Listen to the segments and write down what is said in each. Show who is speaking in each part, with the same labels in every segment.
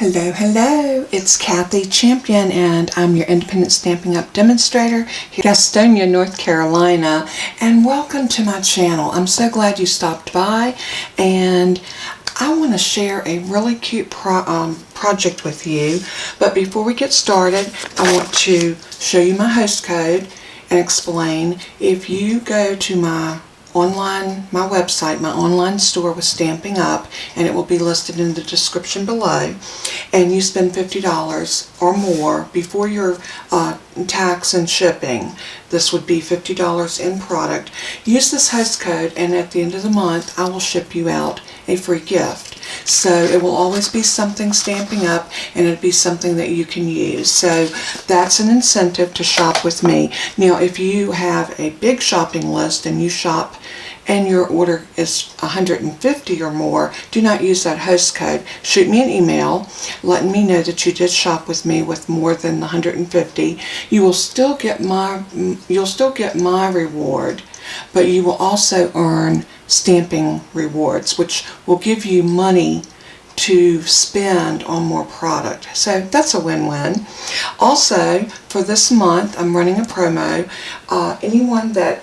Speaker 1: Hello, hello, it's Kathy Champion and I'm your independent Stampin' Up demonstrator here in Gastonia, North Carolina, and welcome to my channel. I'm so glad you stopped by, and I want to share a really cute project with you. But before we get started, I want to show you my host code and explain. If you go to my website, my online store with Stampin' Up, and it will be listed in the description below, and you spend $50 or more before your tax and shipping, this would be $50 in product, use this host code, and at the end of the month I will ship you out a free gift. So it will always be something Stampin' Up, and it'll be something that you can use. So that's an incentive to shop with me. Now, if you have a big shopping list and you shop and your order is 150 or more, do not use that host code. Shoot me an email letting me know that you did shop with me with more than the 150. You will still get my reward, but you will also earn stamping rewards, which will give you money to spend on more product. So that's a win-win. Also, for this month, I'm running a promo. Anyone that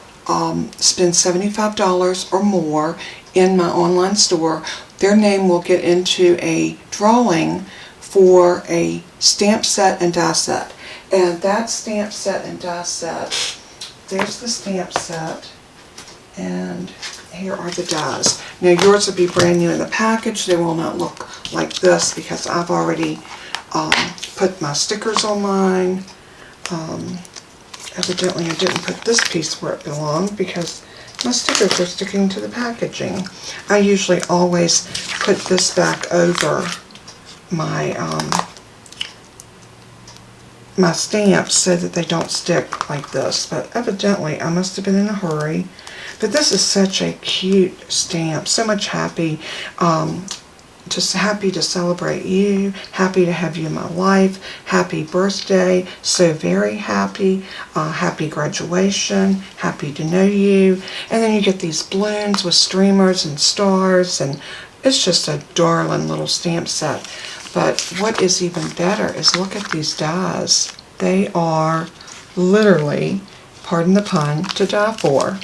Speaker 1: spends $75 or more in my online store, their name will get into a drawing for a stamp set and die set. And that stamp set and die set, there's the stamp set, and here are the dies. Now yours will be brand new in the package. They will not look like this because I've already put my stickers on mine. Evidently I didn't put this piece where it belonged because my stickers are sticking to the packaging. I usually always put this back over my my stamps so that they don't stick like this, but evidently I must have been in a hurry. But this is such a cute stamp, so much happy, just happy to celebrate you, happy to have you in my life, happy birthday, so very happy, happy graduation, happy to know you. And then you get these balloons with streamers and stars, and it's just a darling little stamp set. But what is even better is look at these dies. They are literally, pardon the pun, to die for.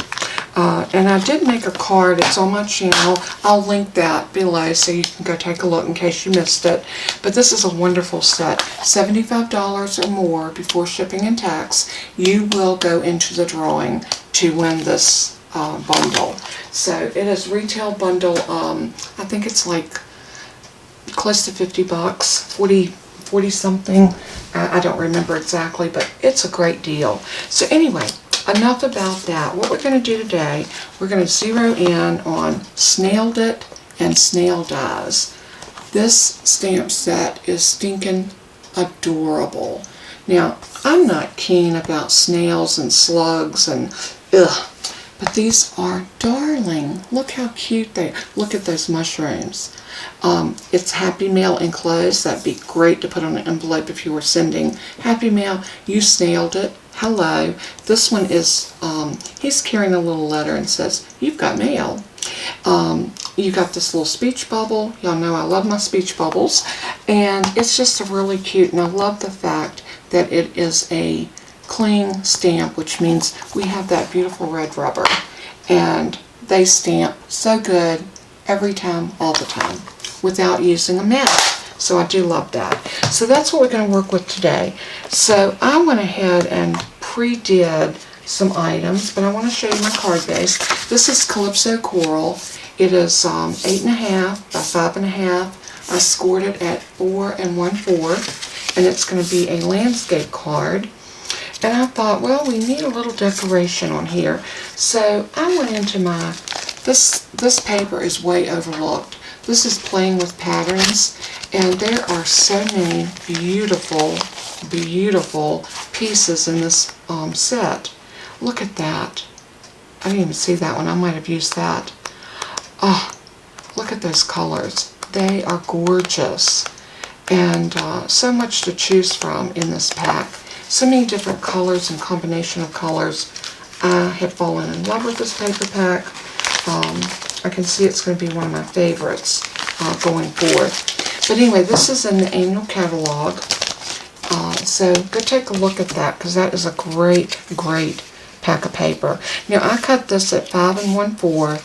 Speaker 1: And I did make a card. It's on my channel. I'll link that below so you can go take a look in case you missed it. But this is a wonderful set. $75 or more before shipping and tax. You will go into the drawing to win this bundle. So it is retail bundle. I think it's like close to 50 bucks, 40 something. I don't remember exactly, but it's a great deal. So anyway, enough about that. What we're going to do today, we're going to zero in on Snailed It and Snail Dies. This stamp set is stinking adorable. Now, I'm not keen about snails and slugs and ugh, but these are darling. Look how cute they are. Look at those mushrooms. It's Happy Mail enclosed. That'd be great to put on an envelope if you were sending Happy Mail. You snailed it. Hello. This one is, he's carrying a little letter and says, "You've got mail." You got this little speech bubble. Y'all know I love my speech bubbles. And it's just a really cute, and I love the fact that it is a cling stamp, which means we have that beautiful red rubber. And they stamp so good every time, all the time, without using a mat. So I do love that. So that's what we're going to work with today. So I went ahead and pre-did some items, but I want to show you my card base. This is Calypso Coral. It is 8.5 by 5.5. I scored it at 4 1/4, and it's going to be a landscape card. And I thought, well, we need a little decoration on here. So I went into my, this paper is way overlooked. This is Playing with Patterns, and there are so many beautiful, beautiful pieces in this set. Look at that. I didn't even see that one. I might have used that. Oh, look at those colors. They are gorgeous. And so much to choose from in this pack. So many different colors and combination of colors. I have fallen in love with this paper pack. I can see it's going to be one of my favorites going forth. But anyway, this is in the annual catalog. So go take a look at that, because that is a great, great pack of paper. Now I cut this at 5 1/4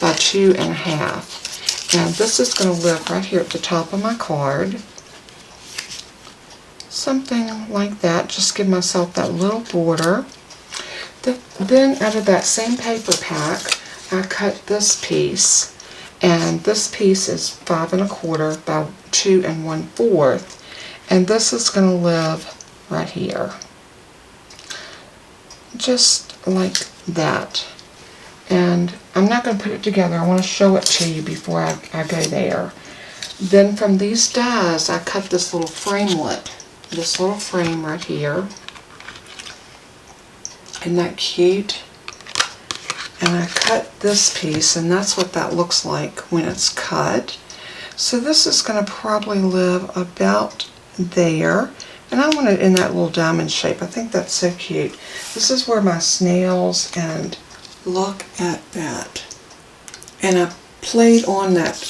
Speaker 1: by 2 1/2. And this is going to live right here at the top of my card. Something like that. Just give myself that little border. Then out of that same paper pack, I cut this piece. And this piece is 5 1/4 by 2 1/4. And this is going to live right here. Just like that. And I'm not going to put it together. I want to show it to you before I go there. Then from these dies, I cut this little framelit. This little frame right here. Isn't that cute? And I cut this piece, and that's what that looks like when it's cut. So this is going to probably live about there. And I want it in that little diamond shape. I think that's so cute. This is where my snails, and look at that. And I played on that,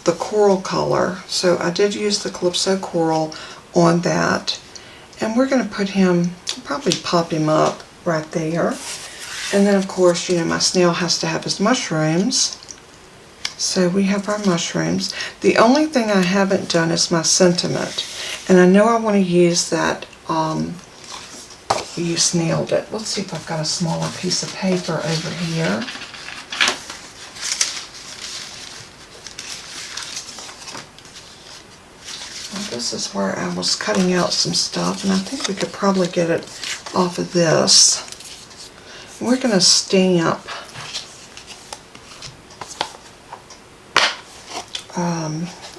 Speaker 1: the coral color. So I did use the Calypso Coral on that. And we're going to put him, probably pop him up right there. And then of course, you know, my snail has to have his mushrooms. So we have our mushrooms. The only thing I haven't done is my sentiment. And I know I want to use that, you Snailed It. Let's see if I've got a smaller piece of paper over here. Well, this is where I was cutting out some stuff, and I think we could probably get it off of this. We're going to stamp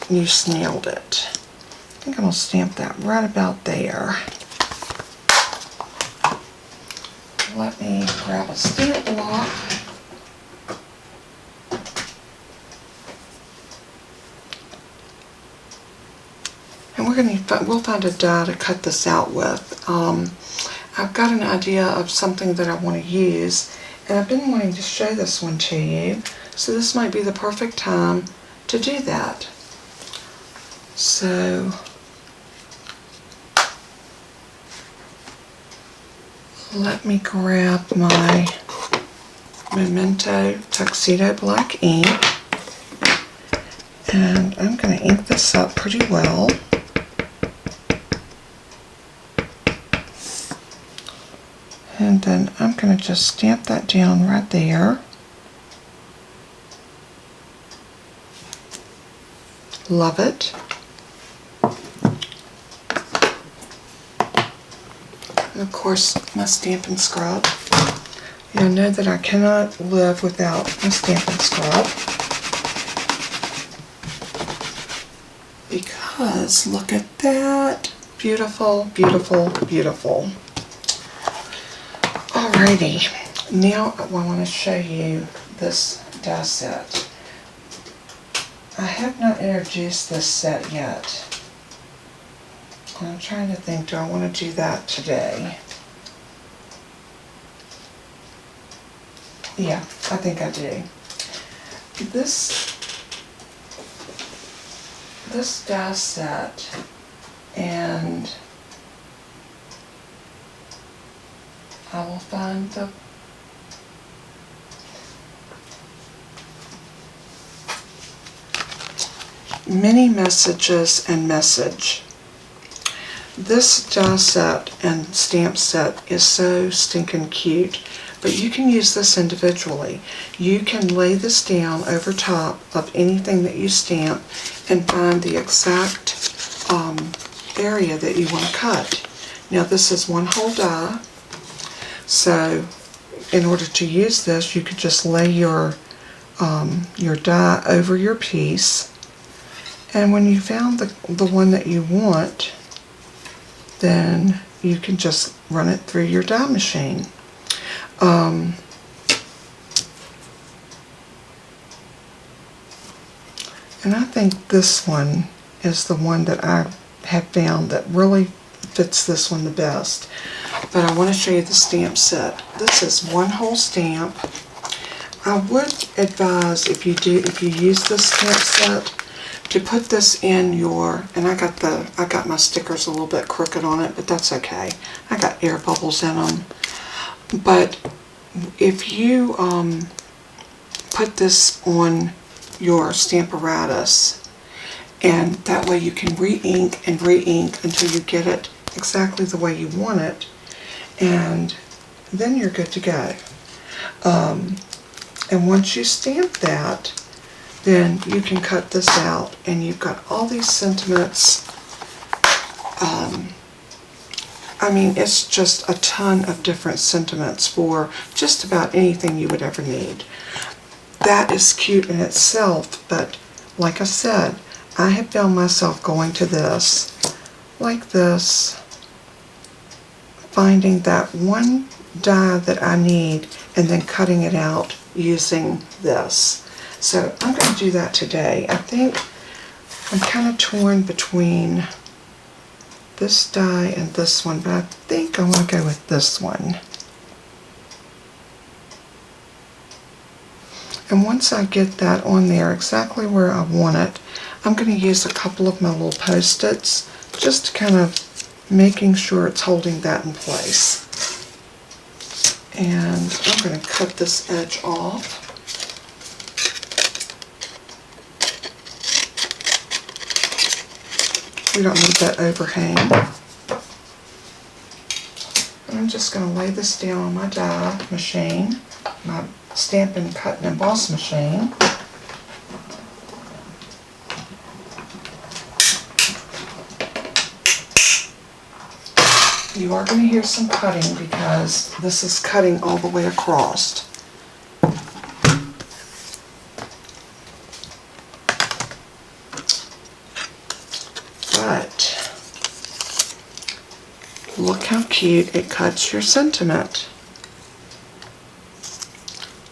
Speaker 1: you Snailed It. I think I'm going to stamp that right about there. Let me grab a stamp block. And we'll find a die to cut this out with. I've got an idea of something that I want to use, and I've been wanting to show this one to you, so this might be the perfect time to do that. So let me grab my Memento Tuxedo Black ink, and I'm going to ink this up pretty well. And then I'm going to just stamp that down right there. Love it. And of course, my Stampin' Scrub. You'll know that I cannot live without my Stampin' Scrub. Because look at that. Beautiful, beautiful, beautiful. Alrighty, now I want to show you this die set. I have not introduced this set yet. I'm trying to think, do I want to do that today? Yeah, I think I do. This die set, and I will find the mini messages and message. This die set and stamp set is so stinking cute, but you can use this individually. You can lay this down over top of anything that you stamp and find the exact area that you want to cut. Now this is one whole die, so in order to use this, you could just lay your die over your piece, and when you found the one that you want, then you can just run it through your die machine. And I think this one is the one that I have found that really fits this one the best. But I want to show you the stamp set. This is one whole stamp. I would advise, if you use this stamp set, to put this in your, and I got my stickers a little bit crooked on it, but that's okay. I got air bubbles in them. But if you put this on your Stamparatus, and that way you can re-ink and re-ink until you get it exactly the way you want it, and then you're good to go. And once you stamp that, then you can cut this out, and you've got all these sentiments. I mean, it's just a ton of different sentiments for just about anything you would ever need. That is cute in itself, but like I said, I have found myself going to this, like this, finding that one die that I need, and then cutting it out using this. So I'm going to do that today. I think I'm kind of torn between this die and this one, but I think I want to go with this one. And once I get that on there exactly where I want it, I'm going to use a couple of my little Post-its, just to kind of making sure it's holding that in place. And I'm going to cut this edge off. We don't need that overhang. I'm just going to lay this down on my die machine, my Stampin' Cut and Emboss machine. You are going to hear some cutting because this is cutting all the way across. But look how cute it cuts your sentiment.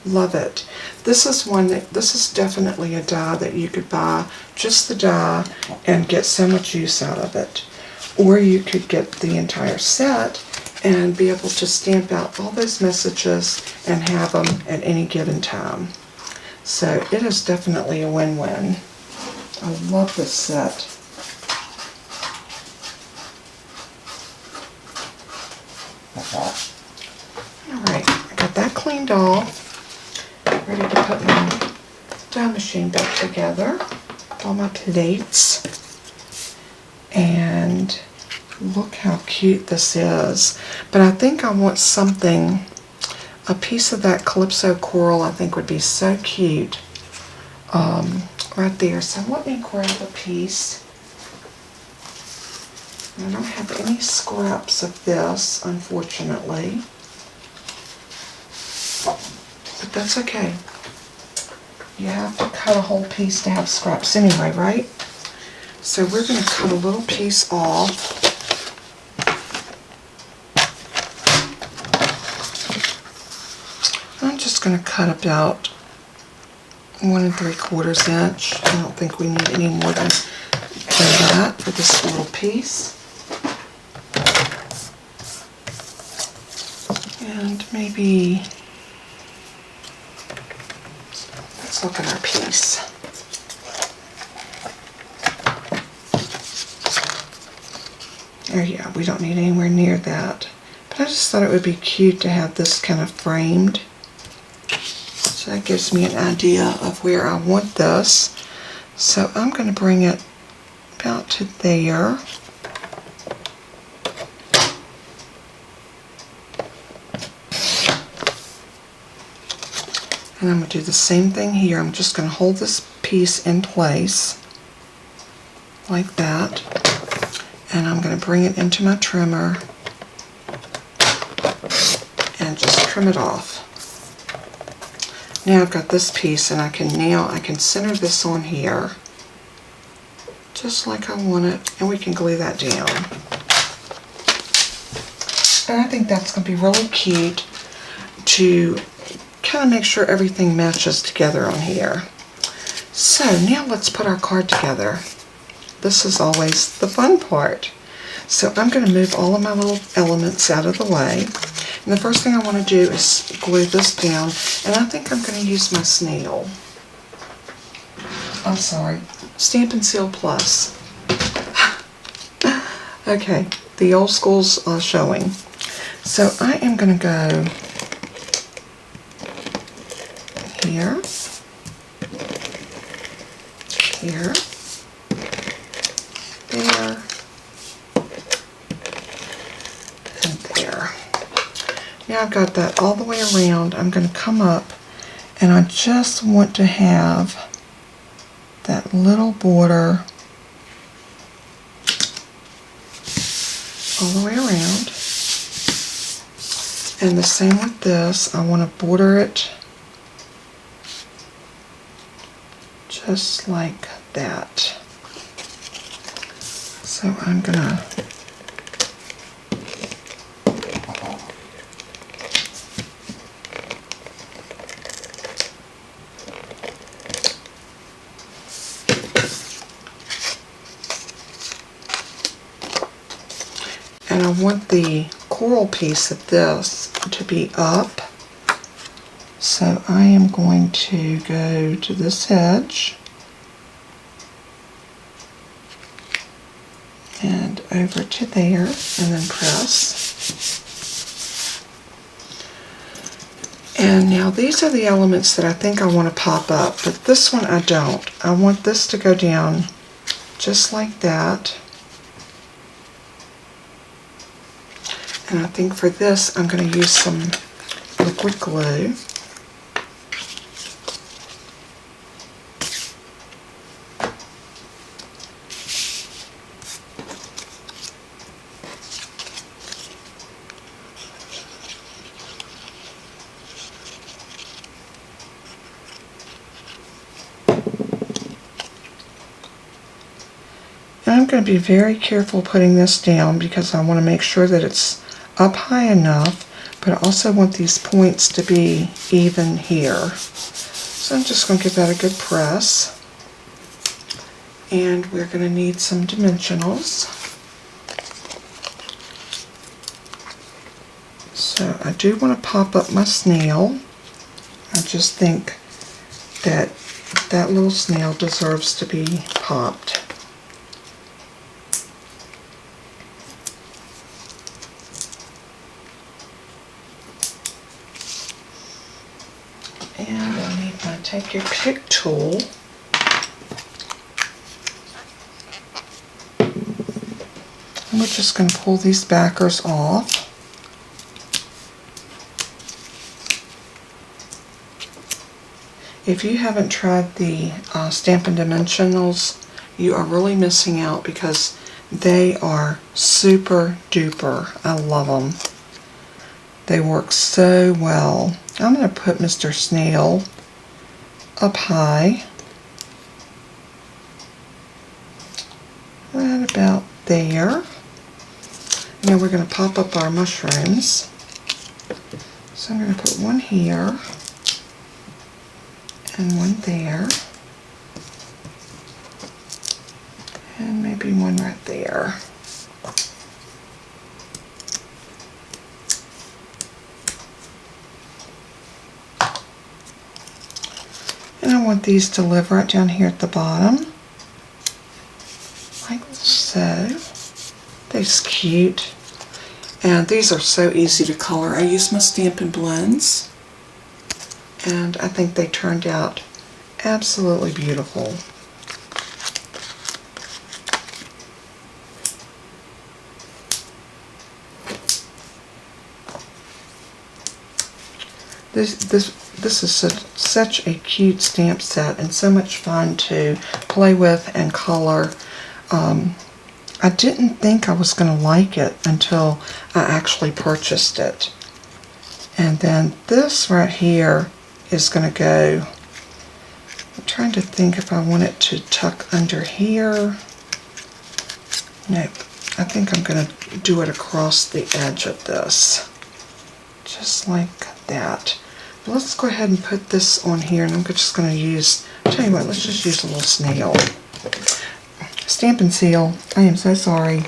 Speaker 1: Love it. This is definitely a die that you could buy just the die and get so much use out of it. Or you could get the entire set and be able to stamp out all those messages and have them at any given time. So it is definitely a win-win. I love this set. Alright, I got that cleaned off. Ready to put my die machine back together. All my plates. And look how cute this is. But I think I want something, a piece of that Calypso Coral I think would be so cute right there. So let me grab a piece. I don't have any scraps of this, unfortunately. But that's okay. You have to cut a whole piece to have scraps anyway, right? So we're going to cut a little piece off. I'm just going to cut about 1 3/4 inch. I don't think we need any more than that for this little piece. And maybe, let's look at our piece. There you go, we don't need anywhere near that. But I just thought it would be cute to have this kind of framed. So that gives me an idea of where I want this. So I'm going to bring it about to there. And I'm going to do the same thing here. I'm just going to hold this piece in place like that. And I'm going to bring it into my trimmer and just trim it off. Now I've got this piece, and I can center this on here just like I want it, and we can glue that down. And I think that's going to be really cute to kind of make sure everything matches together on here. So now let's put our card together. This is always the fun part. So I'm going to move all of my little elements out of the way. And the first thing I want to do is glue this down. And I think I'm going to use my snail. I'm sorry. Stampin' Seal Plus. Okay, the old school's showing. So I am going to go here, here, there, and there. Now I've got that all the way around. I'm going to come up and I just want to have that little border all the way around. And the same with this. I want to border it just like that. So I'm gonna and I want the coral piece of this to be up. So I am going to go to this edge and over to there and then press. And now these are the elements that I think I want to pop up, but this one I don't. I want this to go down just like that. And I think for this I'm going to use some liquid glue. And I'm going to be very careful putting this down because I want to make sure that it's up high enough, but I also want these points to be even here. So I'm just going to give that a good press. And we're going to need some dimensionals. So I do want to pop up my snail. I just think that that little snail deserves to be popped. And I need my take your pick tool. And we're just going to pull these backers off. If you haven't tried the Stampin' Dimensionals, you are really missing out because they are super duper. I love them. They work so well. I'm going to put Mr. Snail up high, right about there. Now we're going to pop up our mushrooms. So I'm going to put one here and one there and maybe one right there. And I want these to live right down here at the bottom, like so. They're cute. And these are so easy to color. I use my Stampin' Blends, and I think they turned out absolutely beautiful. This is such a cute stamp set and so much fun to play with and color. I didn't think I was going to like it until I actually purchased it. And then this right here is going to go, I'm trying to think if I want it to tuck under here. Nope. I think I'm going to do it across the edge of this. Just like that. Let's go ahead and put this on here, and I'm just going to use, I'll tell you what, let's just use a little snail. Stampin' Seal. I am so sorry.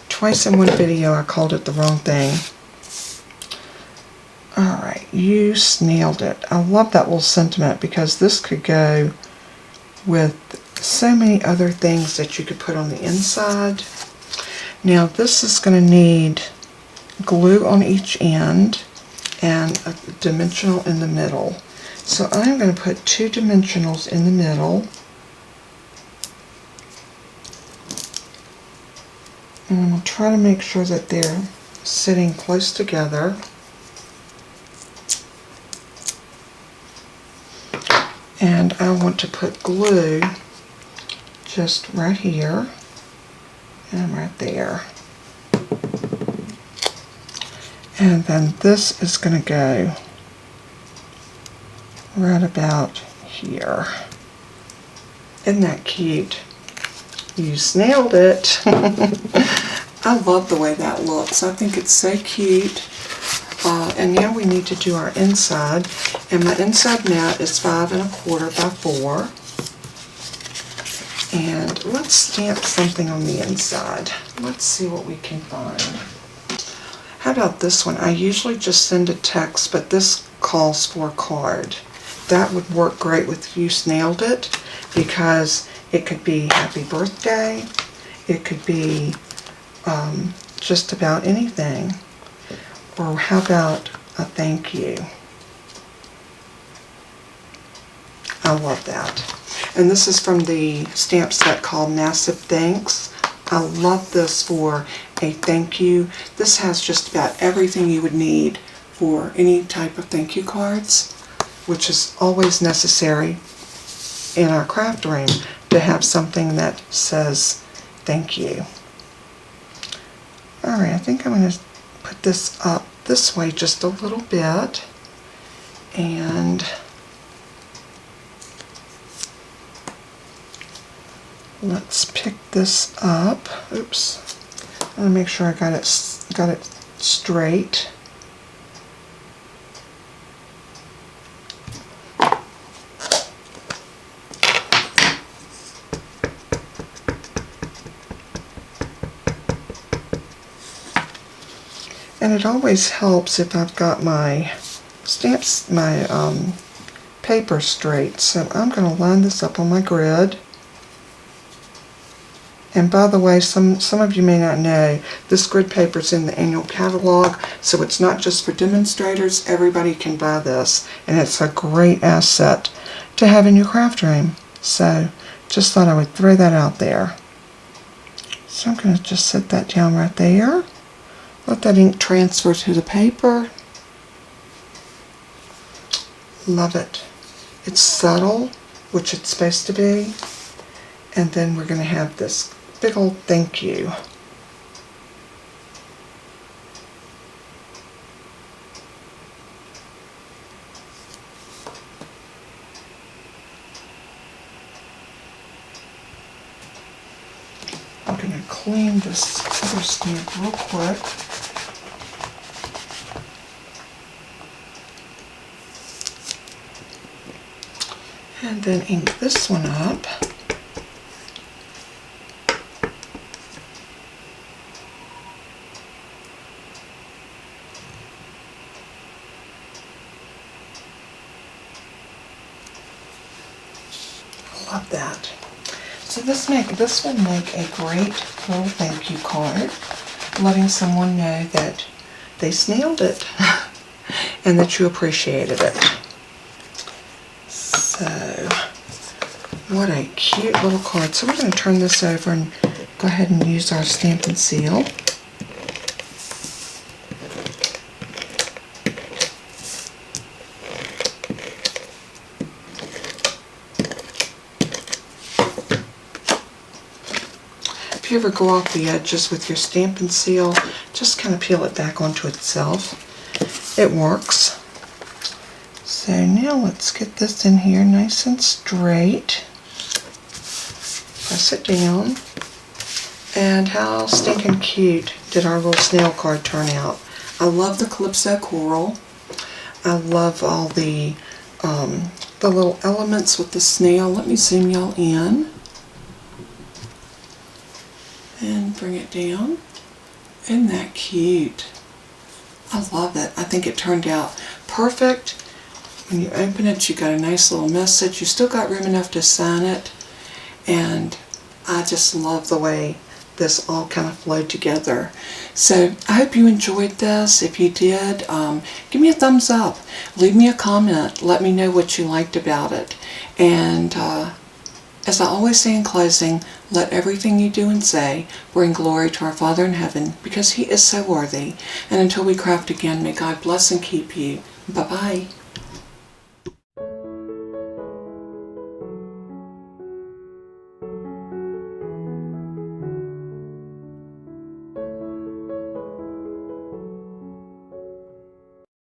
Speaker 1: Twice in one video I called it the wrong thing. Alright, you snailed it. I love that little sentiment because this could go with so many other things that you could put on the inside. Now this is going to need glue on each end and a dimensional in the middle. So I'm going to put 2 dimensionals in the middle. And I'm going to try to make sure that they're sitting close together. And I want to put glue just right here and right there. And then this is going to go right about here. Isn't that cute? You snailed it. I love the way that looks. I think it's so cute. And now we need to do our inside. And my inside mat is 5 1/4 by 4. And let's stamp something on the inside. Let's see what we can find. How about this one? I usually just send a text, but this calls for a card. That would work great with You Snailed It, because it could be happy birthday, it could be just about anything. Or how about a thank you? I love that. And this is from the stamp set called Massive Thanks. I love this for a thank you. This has just about everything you would need for any type of thank you cards, which is always necessary in our craft room to have something that says thank you. Alright, I think I'm going to put this up this way just a little bit, and let's pick this up. Oops. I want to make sure I got it straight. And it always helps if I've got my stamps, my paper straight. So I'm going to line this up on my grid. And by the way, some of you may not know, this grid paper is in the annual catalog, so it's not just for demonstrators. Everybody can buy this, and it's a great asset to have in your craft room. So just thought I would throw that out there. So I'm going to just set that down right there. Let that ink transfer to the paper. Love it. It's subtle, which it's supposed to be. And then we're going to have this big old thank you. I'm going to clean this other stamp real quick. And then ink this one up. Love that. So this will make a great little thank you card, letting someone know that they snailed it and that you appreciated it. So, what a cute little card. So we're going to turn this over and go ahead and use our Stampin' Seal. If you ever go off the edges with your Stampin' Seal, just kind of peel it back onto itself. It works. So now let's get this in here nice and straight. Press it down. And how stinking cute did our little snail card turn out. I love the Calypso Coral. I love all the little elements with the snail. Let me zoom y'all in. And bring it down. Isn't that cute? I love it. I think it turned out perfect. When you open it, you got a nice little message. You still got room enough to sign it. and I just love the way this all kind of flowed together. So I hope you enjoyed this. If you did, give me a thumbs up, leave me a comment, let me know what you liked about it. And as I always say in closing, let everything you do and say bring glory to our Father in heaven, because He is so worthy. And until we craft again, may God bless and keep you. Bye-bye.